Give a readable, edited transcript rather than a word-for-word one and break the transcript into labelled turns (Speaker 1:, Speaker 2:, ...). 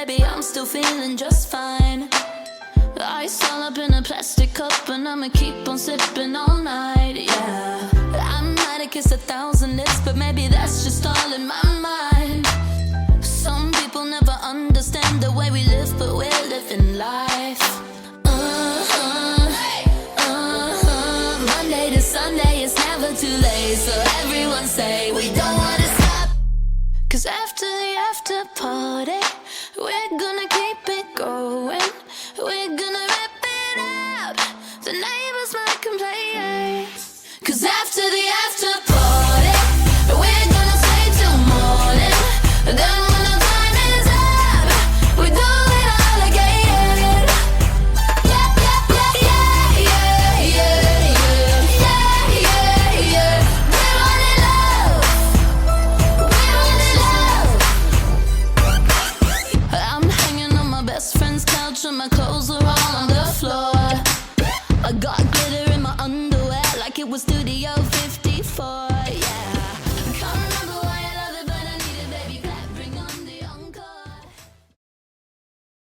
Speaker 1: baby, I'm still feeling just fine. Ice all up in a plastic cup, and I'ma keep on sipping all night, yeah. I might have kissed 1,000 lips, but maybe that's just all in my mind. Some people never understand the way we live, but we're living life. Monday to Sunday, it's never too late, so everyone say we don't wanna stop. 'Cause after the after party, we're gonna keep it going. We're gonna rip it out. The neighbors might complain. 'Cause after the after party, we're gonna stay till morning. Then when the time is up, we do it all again. Yeah, yeah, yeah, yeah, yeah, yeah, yeah, yeah, yeah. We're running love. We're running love. I'm hanging on my best friend's couch and my clothes are all on the floor. I got